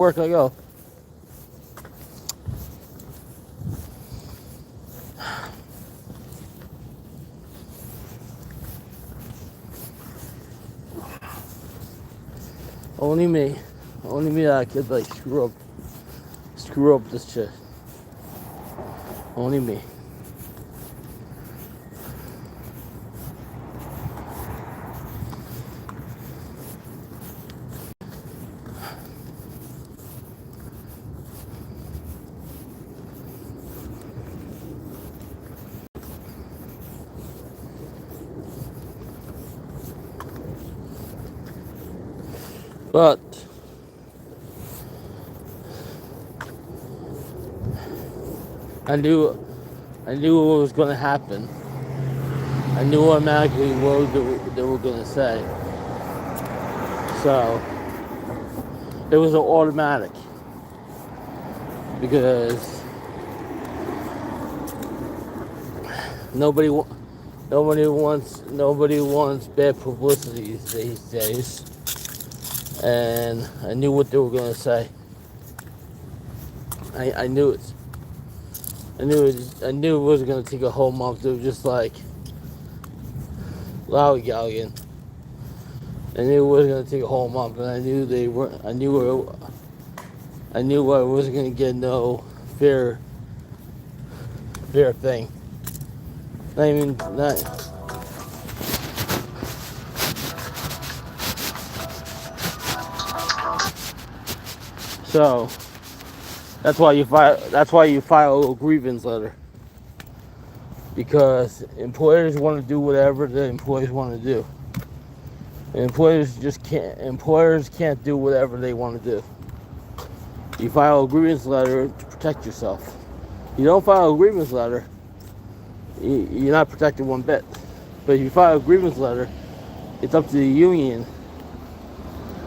Where can I go? Only me. Only me that I could like screw up this shit. Only me. But I knew I knew what was gonna happen. I knew automatically what they were gonna say. So it was an automatic because nobody wants bad publicity these days, and I knew what they were gonna say. I knew it. I knew it wasn't gonna take a whole month. They were just like lollygagging. I knew it wasn't gonna take a whole month, and I knew they were. I knew I wasn't gonna get no fair thing. Not even not. So that's why you file a grievance letter, because employers want to do whatever the employees want to do. And employers can't do whatever they want to do. You file a grievance letter to protect yourself. You don't file a grievance letter, you're not protected one bit. But if you file a grievance letter, it's up to the union.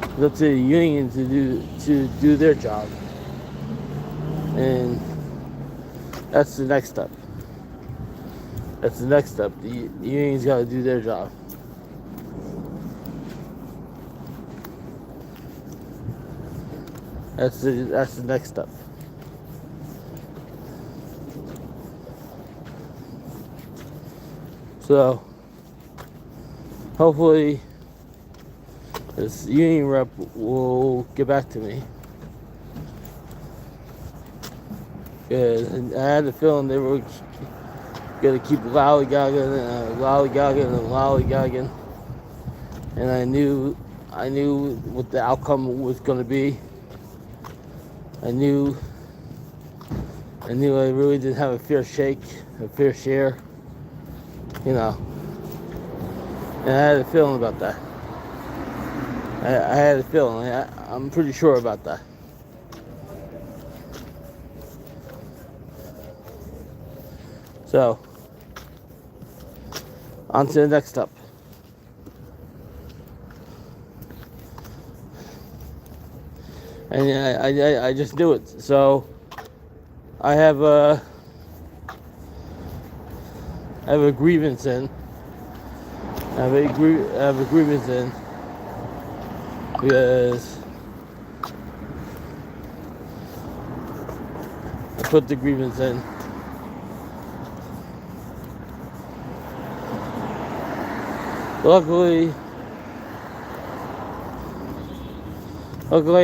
It's up to the union to do their job. And that's the next step. That's the next step. The union's got to do their job. That's the next step. So hopefully this union rep will get back to me. Because I had the feeling they were gonna keep lollygagging and lollygagging. And I knew what the outcome was gonna be. I knew I really didn't have a fair share, you know. And I had a feeling about that. I had a feeling. I'm pretty sure about that. So, on to the next step. And I just knew it. So, I have a grievance in. I have a grievance in because I put the grievance in. Luckily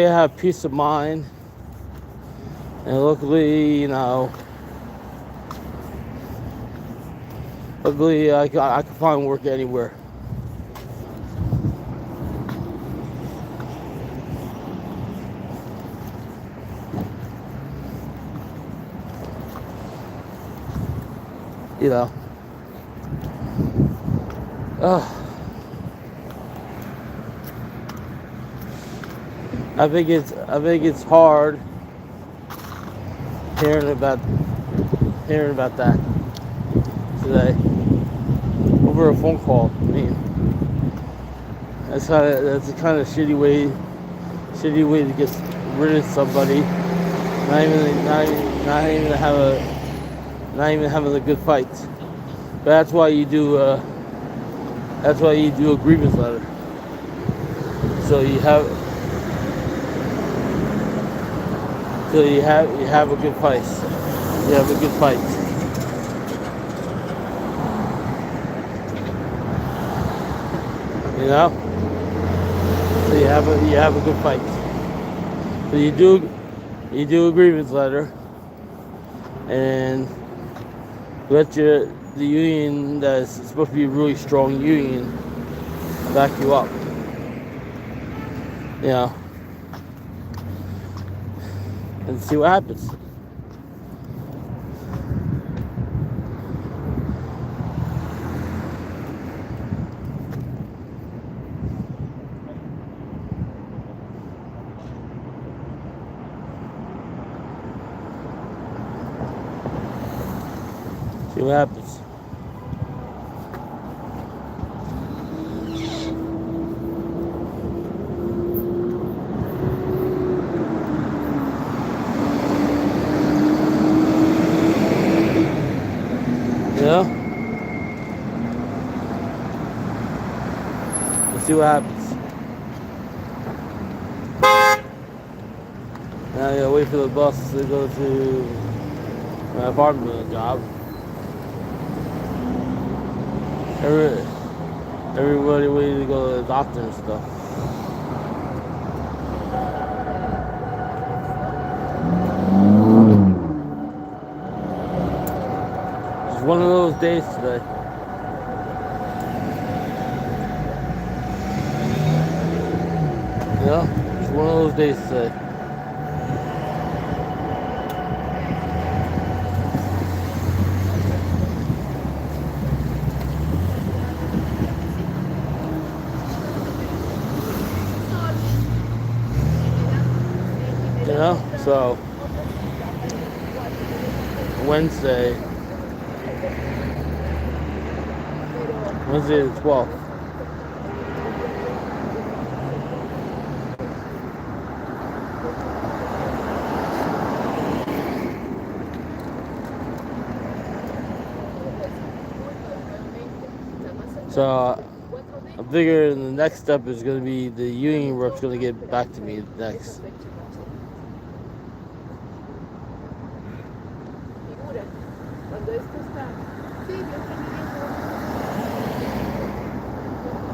I have peace of mind, and luckily, I can find work anywhere. You know. I think it's hard hearing about that today over a phone call. I mean, that's a kind of shitty way to get rid of somebody. Not even having a good fight. But that's why you do a grievance letter. So you have So you have a good fight. You have a good fight. You know. So you have a good fight. So you do a grievance letter and let the union that's supposed to be a really strong union back you up. You know, and see what happens. See what happens. You know? Let's see what happens. Now I gotta wait for the bus to go to my apartment job. Everybody waiting to go to the doctor and stuff. It's one of those days today. Yeah, it's one of those days today. You know, so Wednesday the 12th. So I'm figuring the next step is going to be the union rep's going to get back to me next.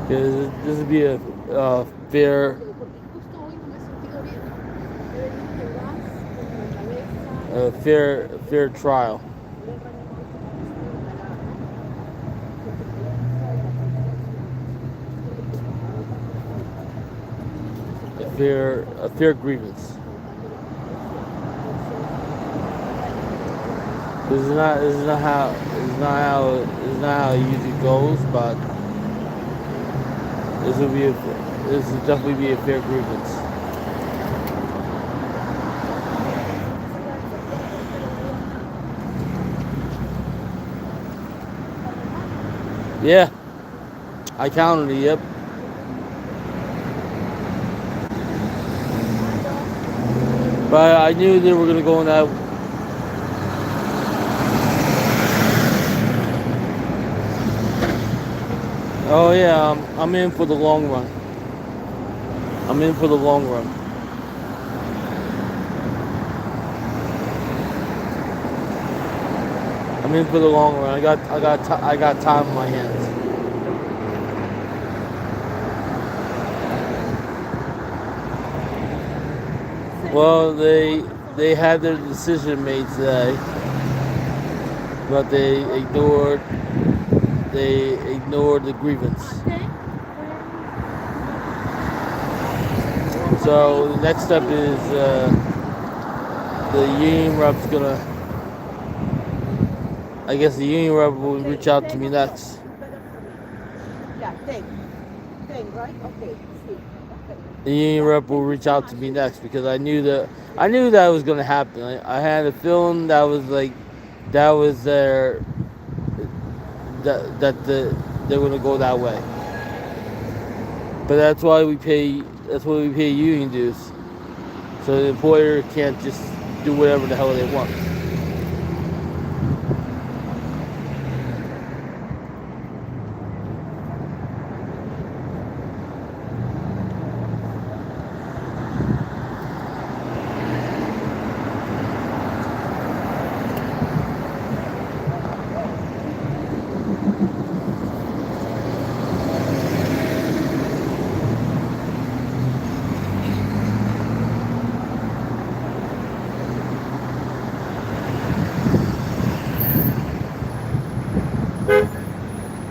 Because this would be a fair trial. A fair grievance. This is not how it usually goes, but this will definitely be a fair grievance. Yeah, I counted it. Yep. But I knew they were gonna go in that. Oh yeah, I'm in for the long run. I'm in for the long run. I'm in for the long run. I got time on my hands. Well, they had their decision made today, but they ignored the grievance. So the next step is the union rep's gonna. I guess the union rep will reach out to me next. The union rep will reach out to me next because I knew that was gonna happen. I had a feeling that was they're gonna go that way. But that's why we pay union dues. So the employer can't just do whatever the hell they want.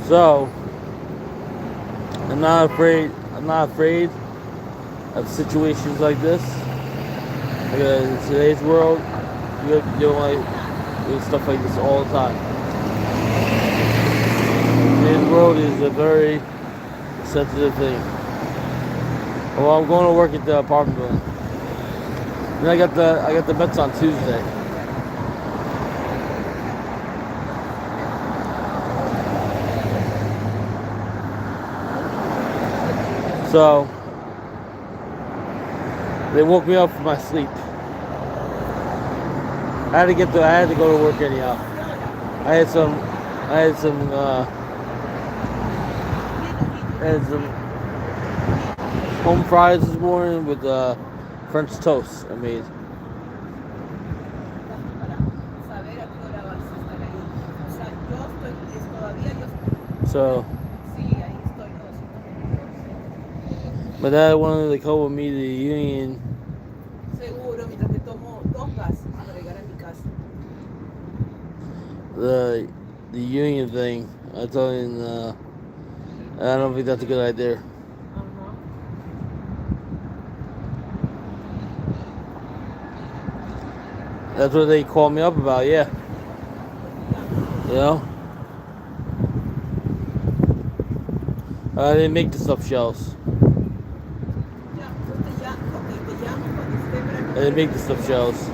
So I'm not afraid. I'm not afraid of situations like this because in today's world, you have to deal with stuff like this all the time. Today's world is a very sensitive thing. Well, I'm going to work at the apartment building. And I got the Mets on Tuesday. So they woke me up from my sleep. I had to go to work anyhow. I had some I had some home fries this morning with French toast I made. So my dad wanted to come with me to the union. The union thing. I told him I don't think that's a good idea. That's what they called me up about, yeah. You know? I didn't make the stuffed shells. I didn't make the stuffed shells.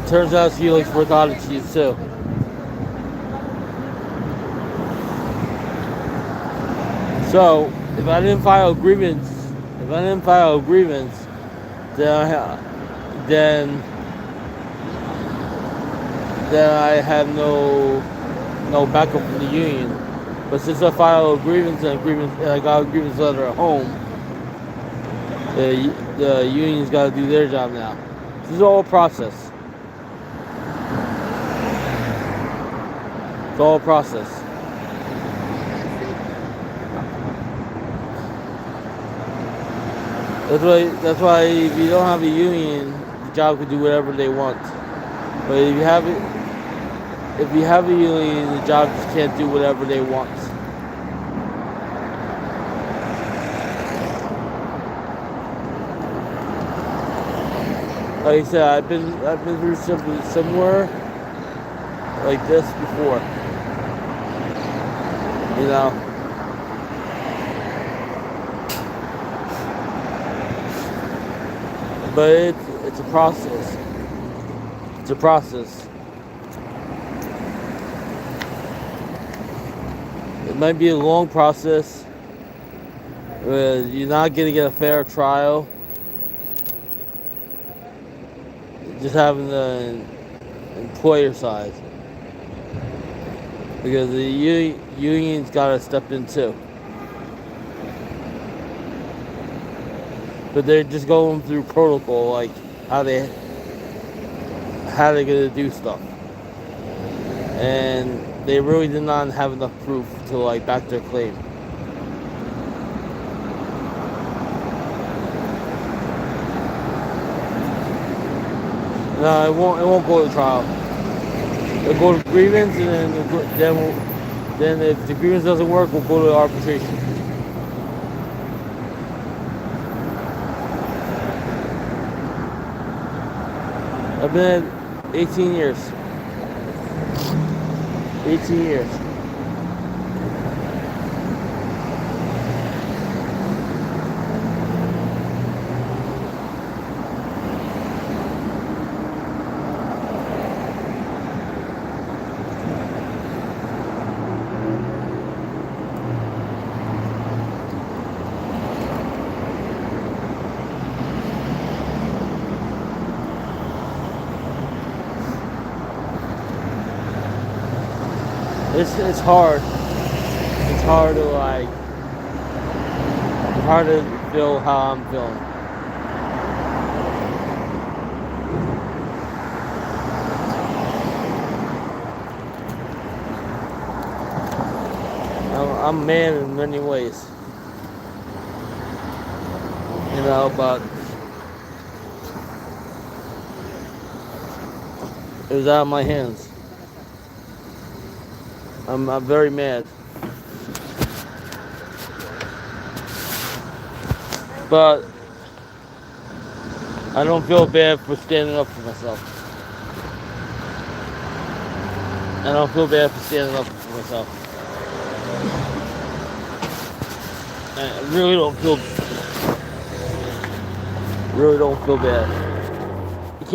Turns out she likes ricotta cheese too. So if I didn't file a grievance, then I have no backup from the union. But since I filed a grievance and I got a grievance letter at home, the union's got to do their job now. This is all a process. It's all a process. That's why if you don't have a union, the job can do whatever they want. But if you have a union, the job just can't do whatever they want. Like I said, I've been through something similar like this before. You know. But it's a process. It's a process. It might be a long process. You're not going to get a fair trial. Just having the employer side. Because the union's got to step in too. But they're just going through protocol, like how they're gonna do stuff, and they really did not have enough proof to like back their claim. No, it won't go to trial. It'll go to grievance, and then if the grievance doesn't work, we'll go to arbitration. I've been at 18 years. 18 years. It's hard. It's hard to feel how I'm feeling. I'm a man in many ways, you know, but it was out of my hands. I'm very mad. But I don't feel bad for standing up for myself. I don't feel bad for standing up for myself. I really don't feel bad. You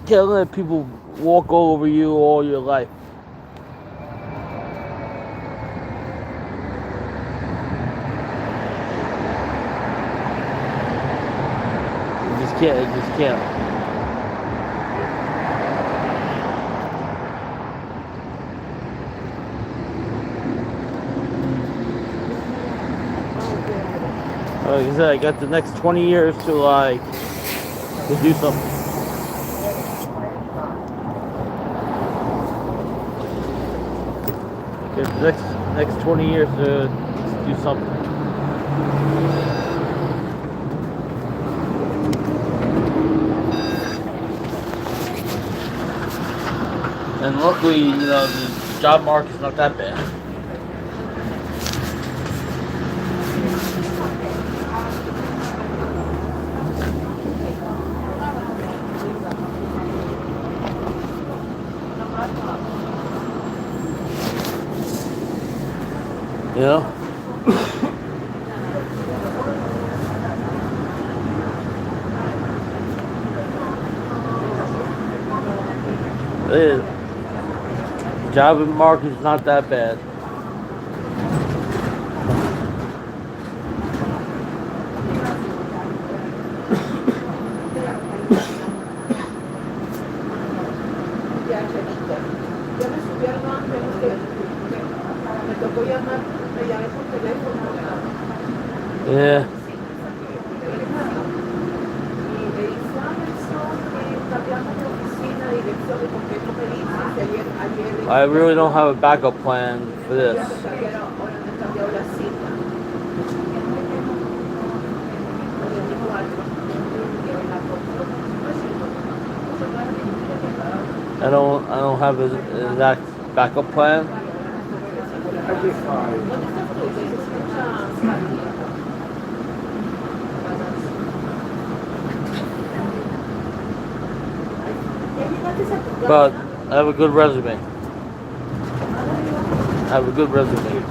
can't let people walk all over you all your life. You just can't. Like I said, I got the next 20 years to do something. Get the next 20 years to do something. And luckily, the job market's not that bad. You know? The job market's not that bad. Yeah. I really don't have a backup plan for this. I don't have an exact backup plan. But I have a good resume. I have a good resume.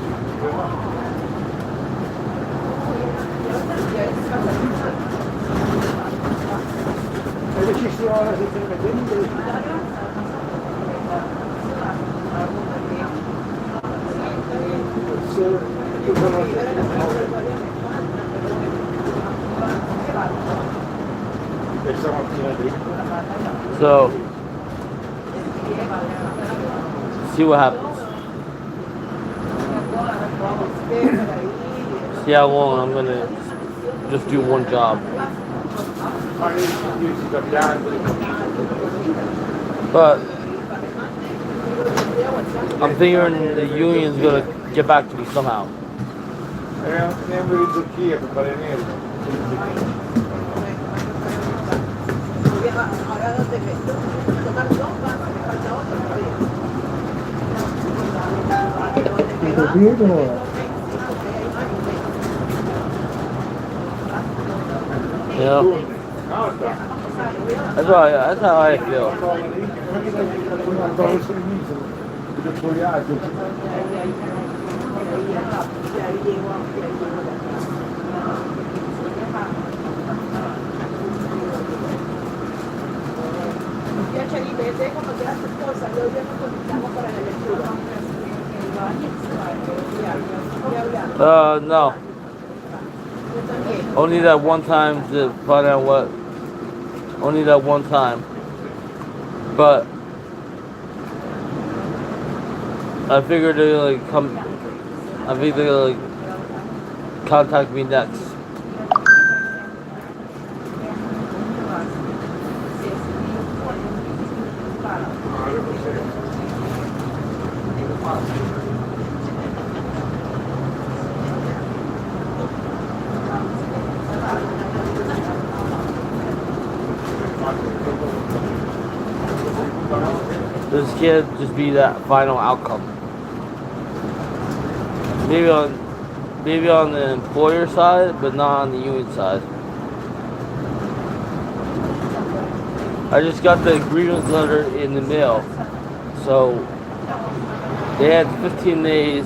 So, see what happens. See how long I'm gonna just do one job. But I'm figuring the union's gonna get back to me somehow. Yeah. That's how I feel. No. Only that one time to find out what. Only that one time. But I figured they'll come. I think they'll contact me next. This can't just be that final outcome. Maybe on the employer side, but not on the union side. I just got the grievance letter in the mail, so they had 15 days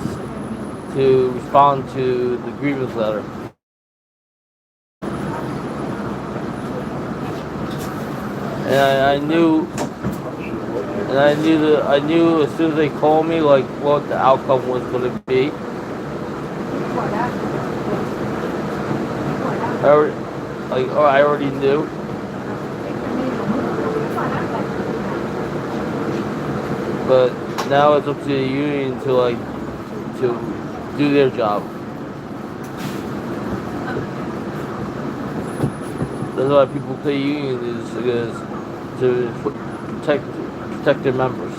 to respond to the grievance letter. And I knew as soon as they called me, like what the outcome was going to be. I already knew. But now it's up to the union to do their job. That's why people play unions, is because to protect their members.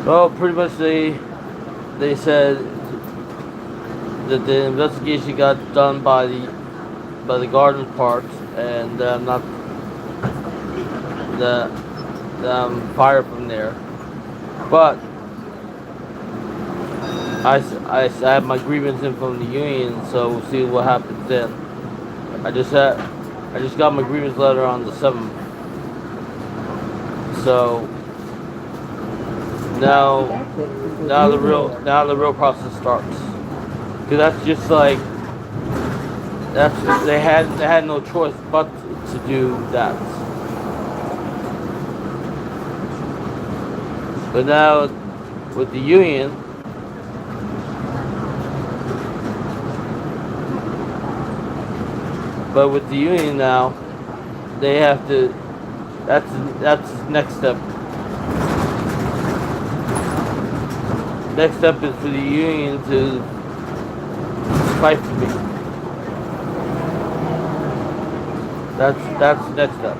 Well, pretty much they said that the investigation got done by the garden parks, and not that I'm fired from there. But I have my grievance in from the union, so we'll see what happens then. I just got my grievance letter on the 7th. So now the real process starts. Cause that's just like they had no choice but to do that. But now with the union, now, they have to. That's the next step. Next step is for the union to fight for me. That's the next step.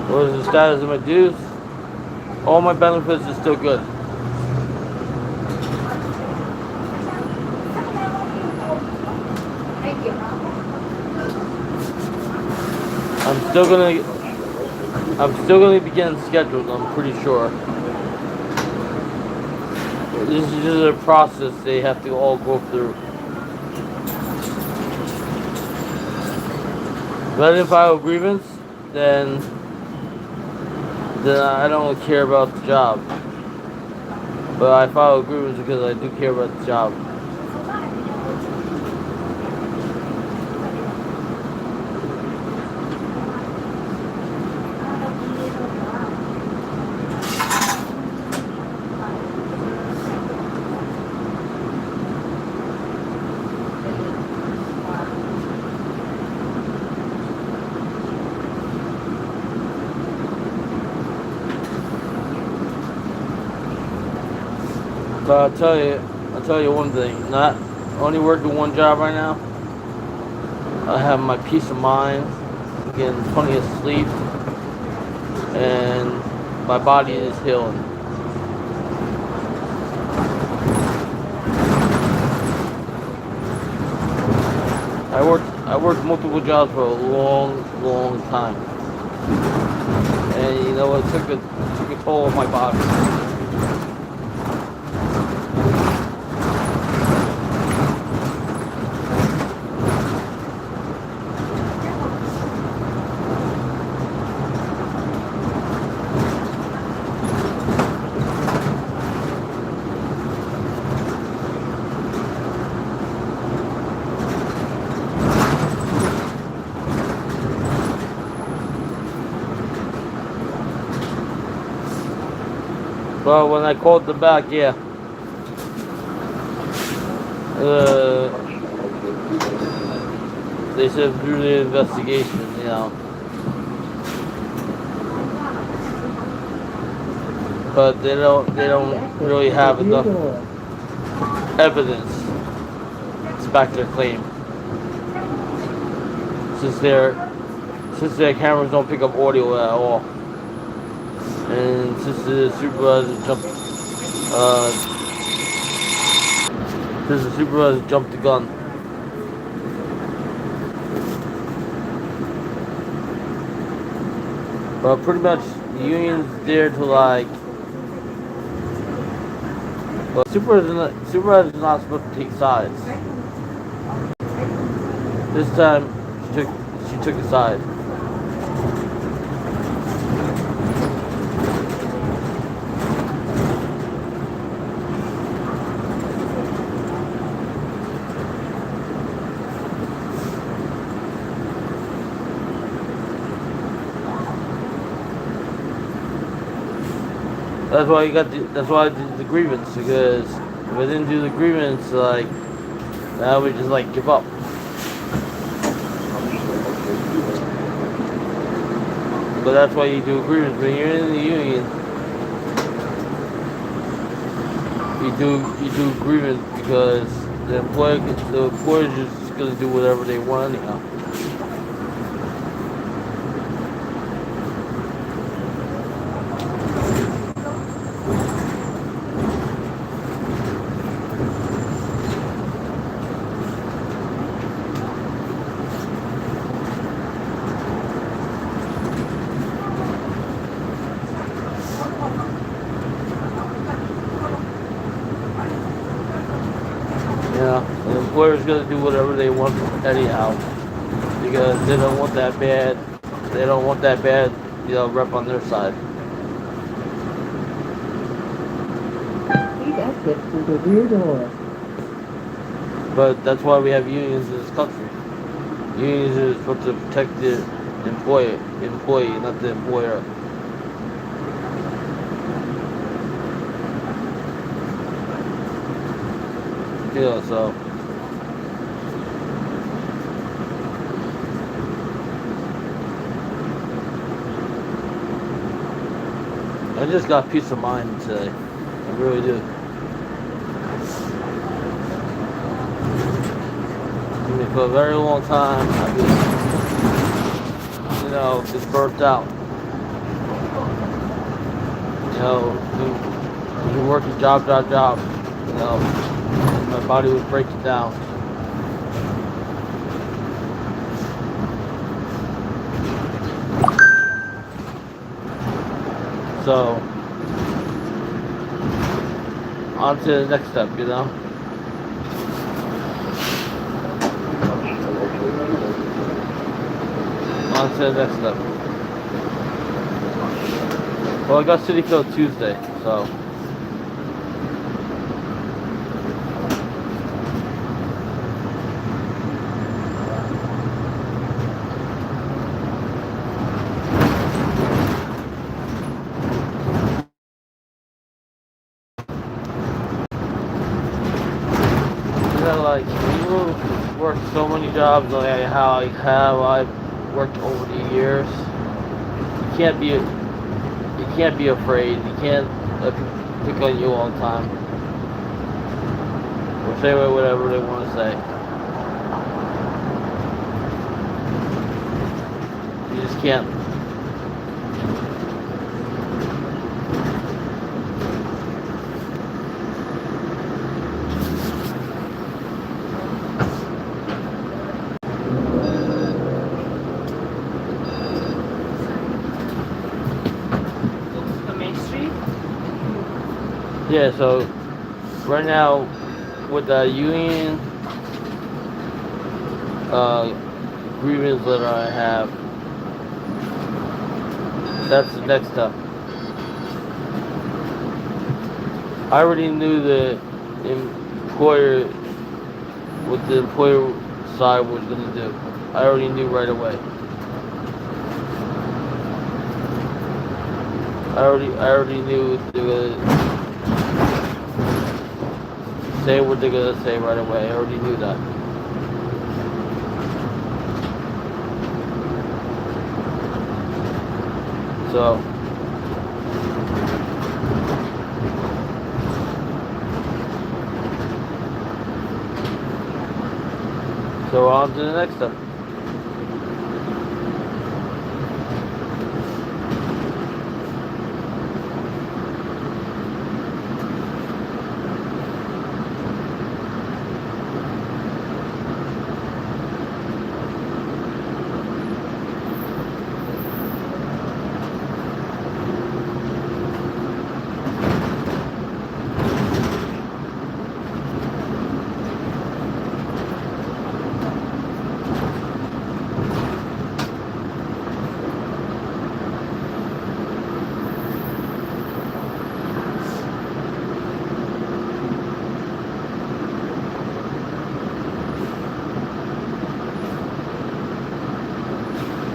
What is the status of my dues? All my benefits are still good. I'm still gonna be getting scheduled, I'm pretty sure. This is just a process they have to all go through. If I didn't file a grievance, then I don't care about the job. But I file a grievance because I do care about the job. But I'll tell you one thing. Not only working one job right now. I have my peace of mind, getting plenty of sleep, and my body is healing. I worked multiple jobs for a long time, and you know it took a toll on my body. But when I called them back, yeah. They said through the investigation, you know. but they don't really have enough evidence to back their claim since their cameras don't pick up audio at all, and since the uh, supervisor jumped the gun. But pretty much the union's there to like. Well, supervisor's not supposed to take sides. This time she took a side. That's why I did the grievance, because if I didn't do the grievance, like, I would just like give up. But that's why you do a grievance. When you're in the union, you do a grievance because the employer's just gonna do whatever they want anyhow. The employer's gonna do whatever they want anyhow, because they don't want that bad. They don't want that bad, rep on their side. Please exit through the rear door. But that's why we have unions in this country. Unions are supposed to protect the employee, not the employer. So. I just got peace of mind today. I really do. I mean, for a very long time, I've been, just burnt out. Been working job. My body was breaking down. So, on to the next step, On to the next step. Well, I got City Field Tuesday, so. Like, you work so many jobs, like how I've worked over the years. You can't be afraid. You can't let people pick on you all the time, or say whatever they want to say. You just can't. Yeah, so right now with the union grievance letter I have, that's the next step. I already knew the employer, what the employer side was going to do. I already knew right away. I already knew they were gonna say what they're gonna say right away. I already knew that. So So on to the next step.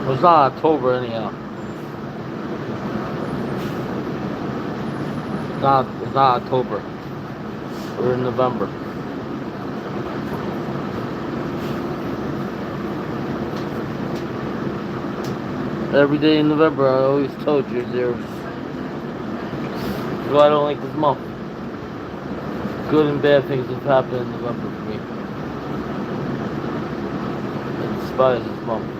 Well, it's not October anyhow. It's not October. We're in November. Every day in November, I always told you there's. That's why I don't like this month. Good and bad things have happened in November for me. I despise this month.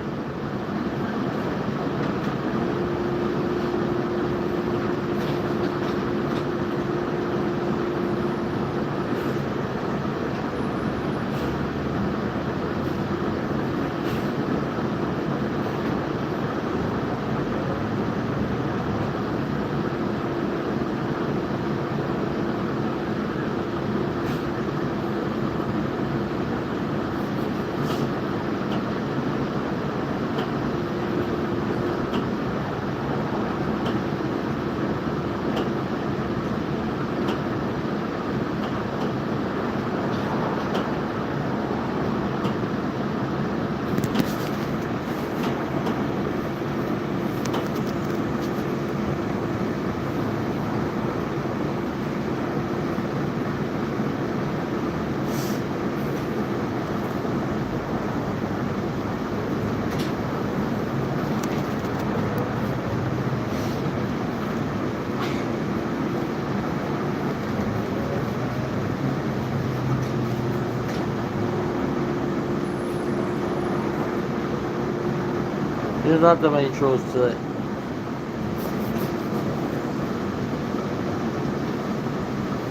There's not that many trolls today.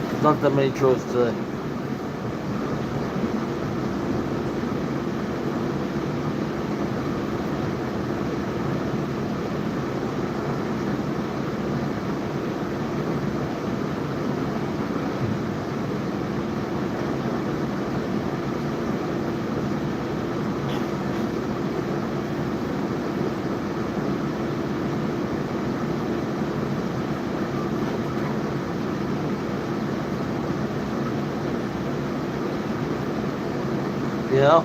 There's not that many trolls today. You know?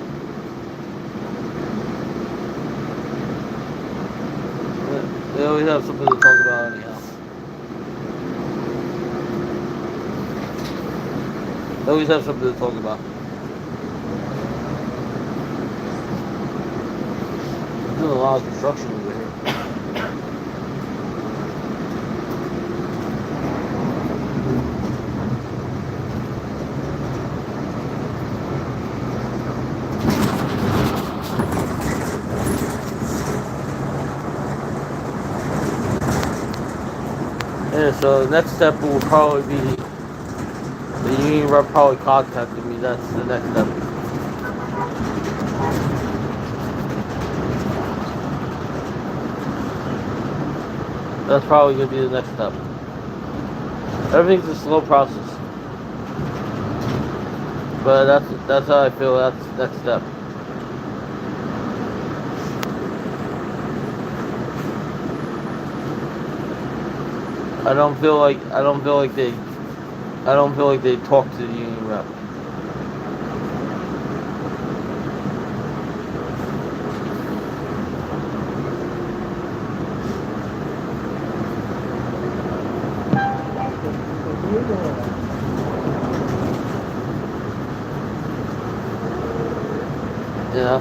They always have something to talk about anyhow. They always have something to talk about. There's doing a lot of construction over here. Yeah, so the next step will probably be the union rep probably contacting me. That's the next step. That's probably gonna be the next step. Everything's a slow process, but that's how I feel. That's the next step. I don't feel like they talk to the union rep. Yeah.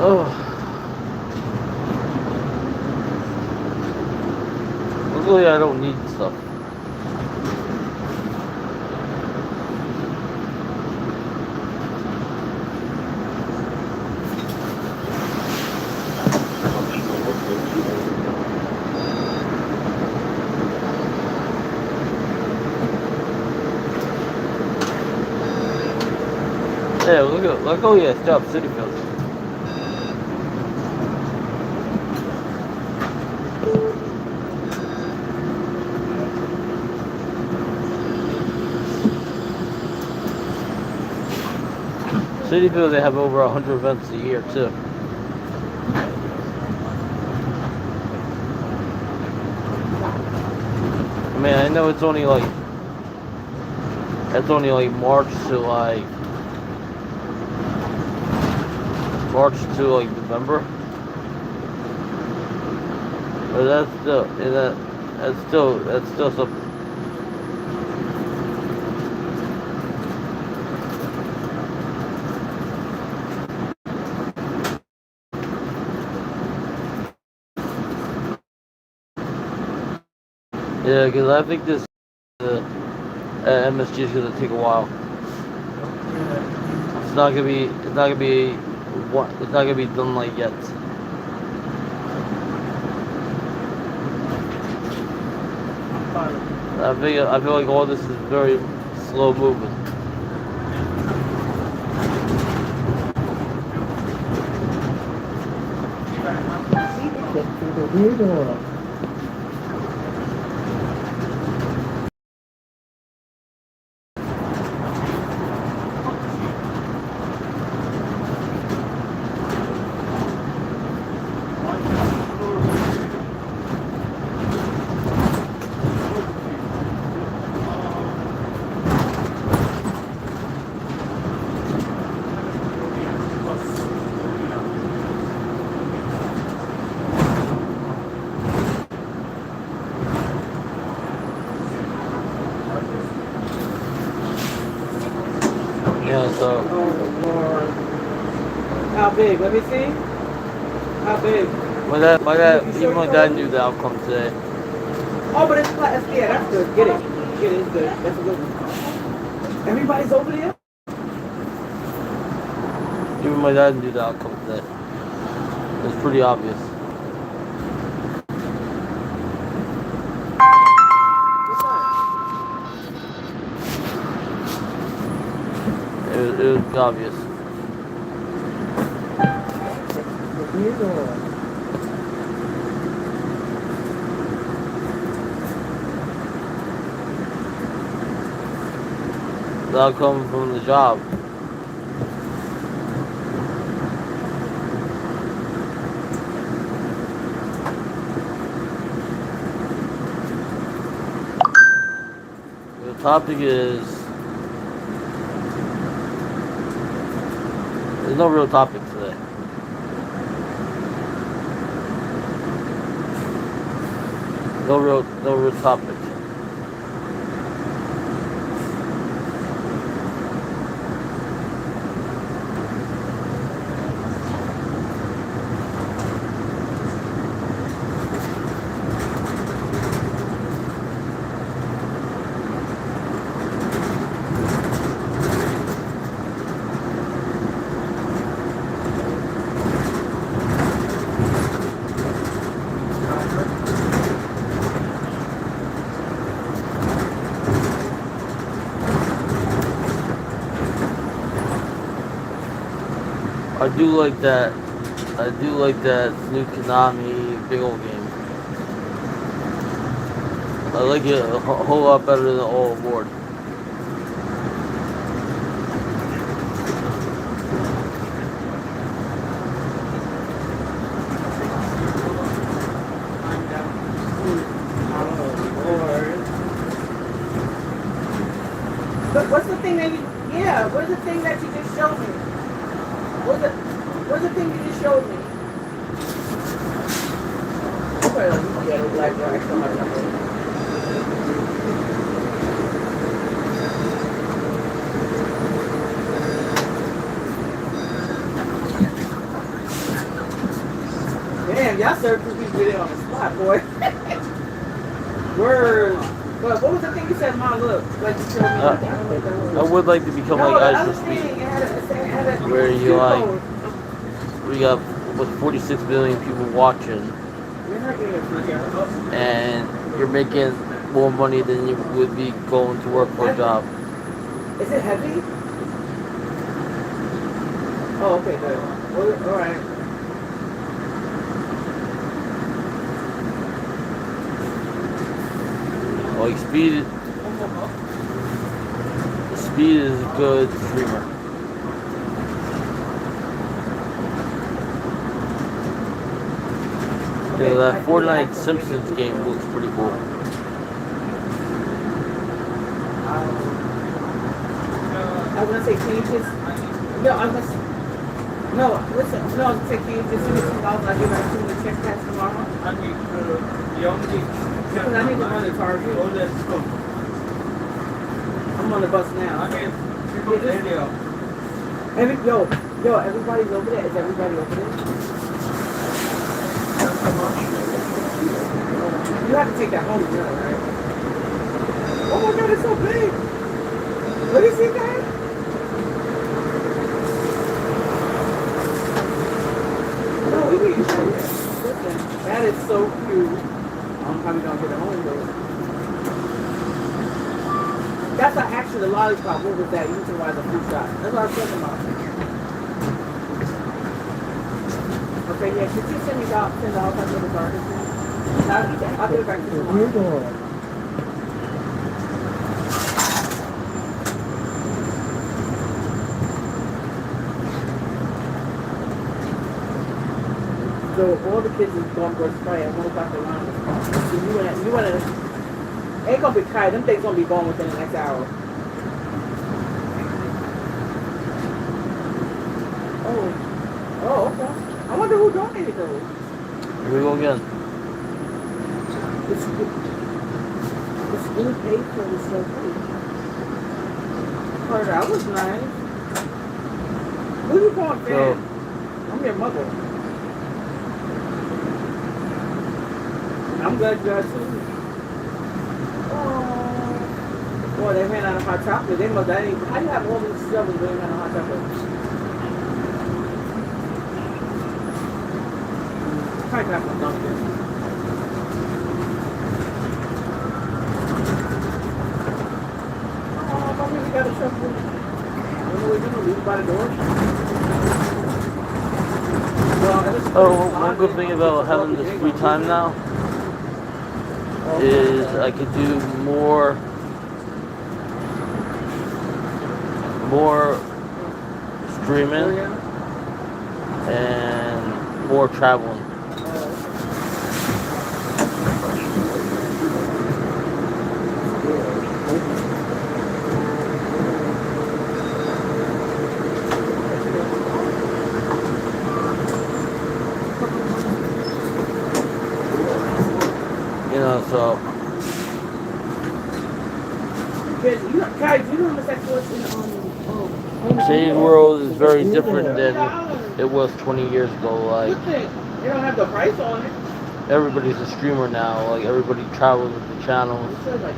Oh. Luckily, I don't need stuff. Yeah, look, oh yeah, stop, City Field. City Field, they have over 100 events a year too. I mean, I know it's only like March to November, but that's still something. Yeah, because I think this MSG is gonna take a while. It's not gonna be done like yet. I feel like all this is very slow moving. Get through the rear door. Yeah, so Oh Lord. How big? Let me see. How big? even my dad knew the outcome today. Oh, but it's flat. Yeah, that's good. Get it. Get it. It's good. That's a good one. Everybody's over there? Even my dad knew the outcome today. It's pretty obvious. What's that? It was obvious. The rear door. The outcome from the job. The topic is there's no real topic today. No real topic. I do like that. I do like that new Konami big old game. I like it a whole lot better than the All Award. But what's the thing that you? Yeah. What's the thing that you just showed me? What's the thing you just showed me? Well, you get a black rice from my number. Damn, y'all served two people with it on the spot, boy. Word. But what was the thing you said, Mom? Look, like you showed me. I don't know what that was. I would like to become No, like the Ice other for thing, Speed, it had a where you QR like code. we got with 46 million people watching, You're not getting a free card. and you're making more money than you would be going to work for a job. Is it heavy? Oh, okay, good. Well, all right. Like speed is a good streamer. Yeah, that Fortnite Simpsons game looks pretty cool. I was gonna say, can you just? No, I was. No, listen. No, I was gonna say, can you just send me $2,000? I'll give back to the check cash tomorrow. Because I need the money, Target. I'm on the bus now. Everybody's over there. Is everybody over there? You have to take that home, you know, right? Oh my God, it's so big. What is it, guys? No, we need to show you. Listen, that is so cute. I'm probably gonna get it home though. That's not actually the lollipop. What was that? You can why the fruit shot. That's what I was talking about. Okay, yeah, could you send me out $10 to the garden? I'll get it back to you. Weirdo. So all the kids is going to go spray at 1 o'clock around. So you wanna, ain't gonna be tired. Them things gonna be gone within the next hour. Oh, okay. I wonder who donated those. Here we go again. The school paid for the stuff. Oh, that was nice. Who you calling fan? So, I'm your mother. I'm glad you got two. Oh. Boy, they ran out of hot chocolate. They must. How do you have all these shovels when you ran out of hot chocolate? Try to have some Dunkin'. Oh, mommy, we got a shovel. I don't know what we're gonna leave by the door. oh, one good thing about having this free time now is I could do more streaming and more traveling. You know, so Guys, you know how much that costs in today's world is very different than it was 20 years ago. Like, they don't have the price on it. everybody's a streamer now. Like, everybody travels with the channels.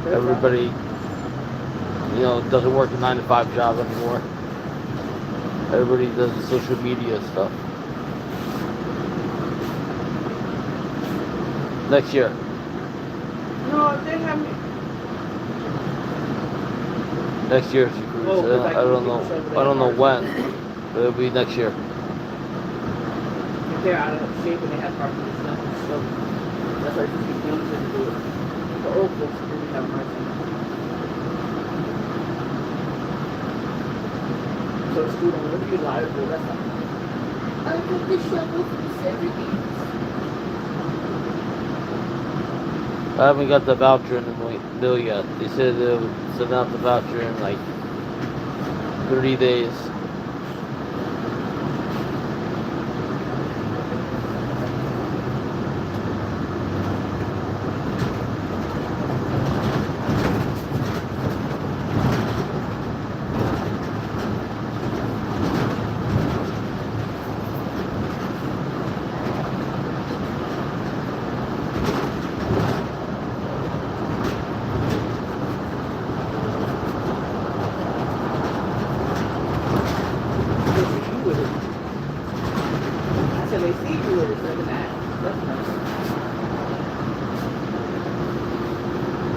Everybody, you know, doesn't work a 9-to-5 job anymore. Everybody does the social media stuff. Next year. No, they have me. Next year, Oh, I don't know. I don't know when, but it'll be next year. If they're out of shape and they have parking and stuff, so that's why you keep doing to do it. The old folks really have mercy. So the school don't really be liable, that's not. I took the shovel from 70. I haven't got the voucher in the mail yet. They said they would send out the voucher in like 30 days.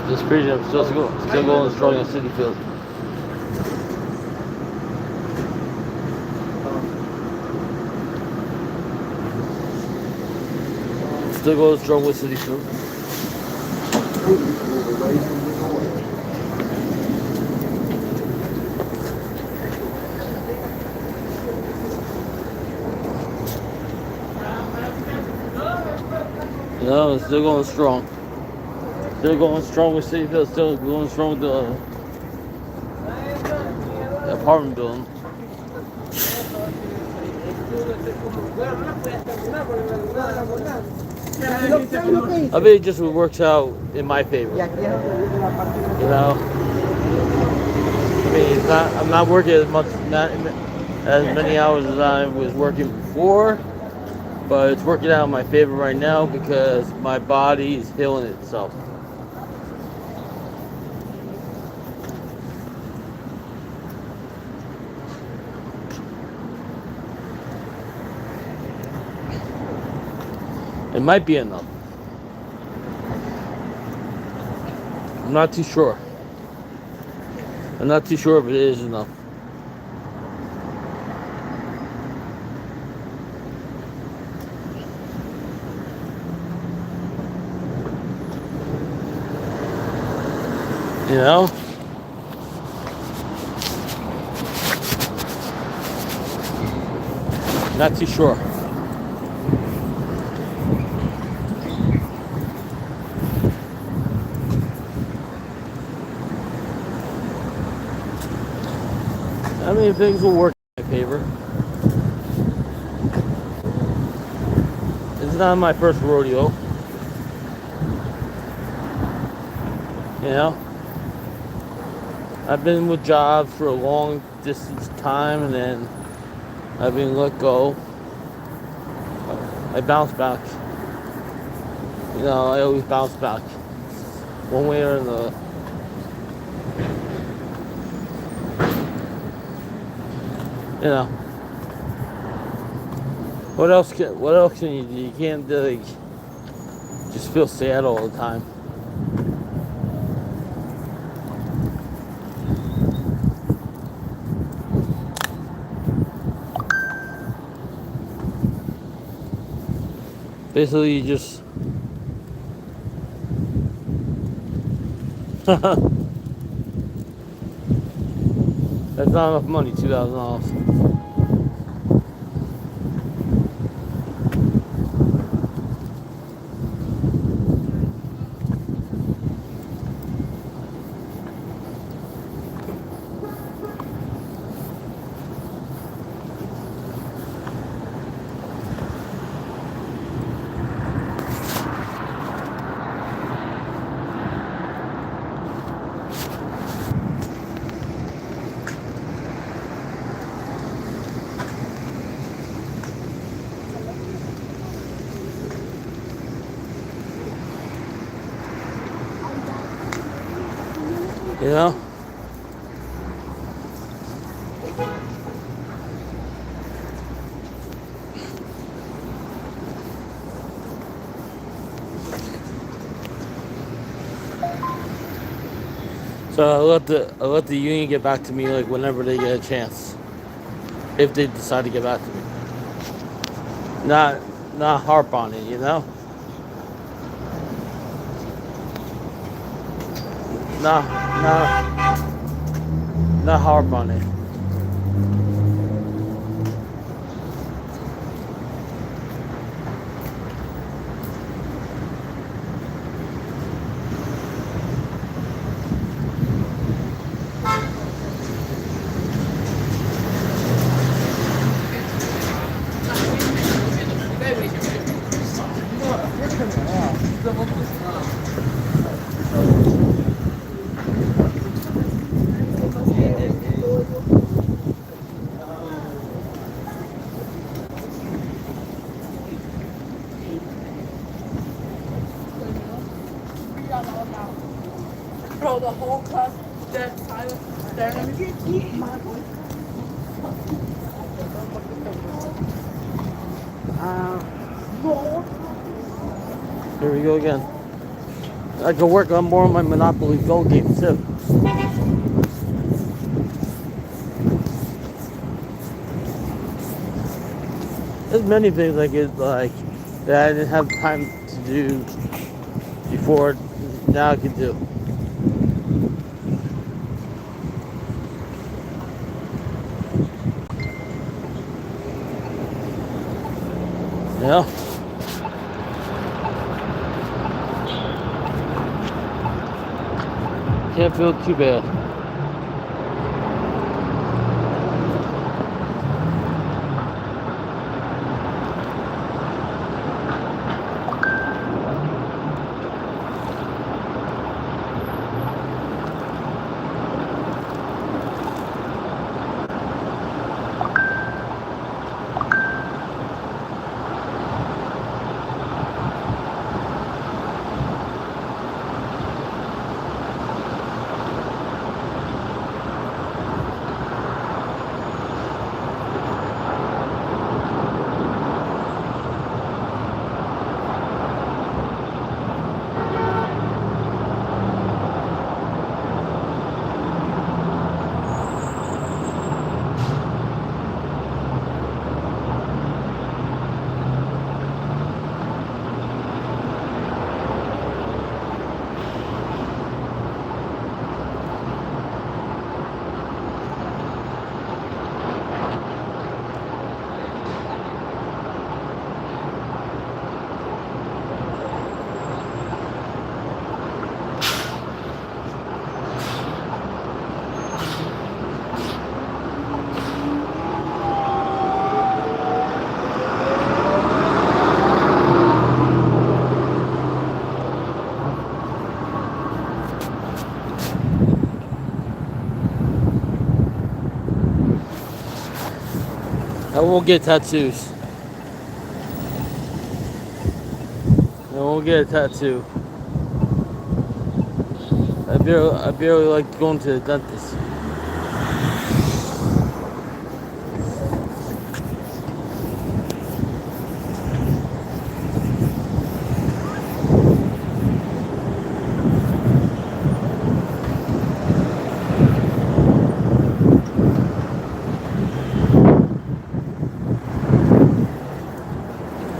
It's crazy. I'm still going strong in City Field. Still going strong with City Fruit. No, it's still going strong. Still going strong with City Field. Still going strong with the apartment building. I mean, it just works out in my favor. Y aquí es donde viene la parte You know, I mean, it's not. I'm not working as much, not as many hours as I was working before, but it's working out in my favor right now because my body is healing itself. It might be enough. I'm not too sure. I'm not too sure if it is enough. You know? Not too sure. I mean, things will work in my favor. It's not my first rodeo. You know? I've been with jobs for a long distance time and then I've been let go. I bounce back. You know, I always bounce back. One way or another. You know. What else can you do? You can't like just feel sad all the time. Basically, you just that's not enough money, $2,000. You know? So I let the union get back to me like whenever they get a chance. If they decide to get back to me. Not harp on it, you know? Not harp on it. Bro, the whole class dead silent staring at me. Here we go again. I could work on more of my Monopoly Go games too. There's many things I could like that I didn't have time to to do before now I can do. Yeah. Can't feel too bad. I won't get tattoos. I won't get a tattoo. I barely like going to the dentist.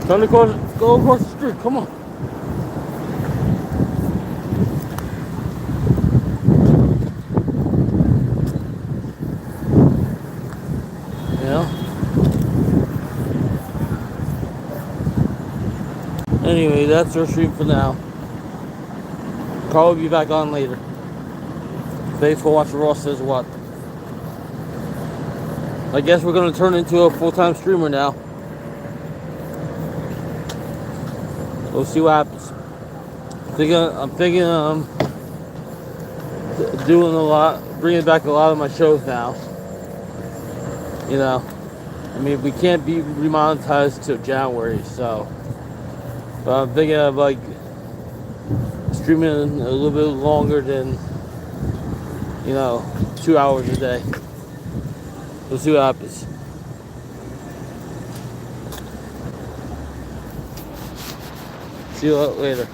Time to go across the street. Come on. Yeah. Anyway, that's our stream for now. Probably be back on later. Thanks for watching Ross Says What. I guess we're gonna turn into a full-time streamer now. We'll see what happens. I'm thinking doing a lot, bringing back a lot of my shows now. You know, I mean, we can't be remonetized till January, so. But I'm thinking of like streaming a little bit longer than, 2 hours a day. We'll see what happens. See you later.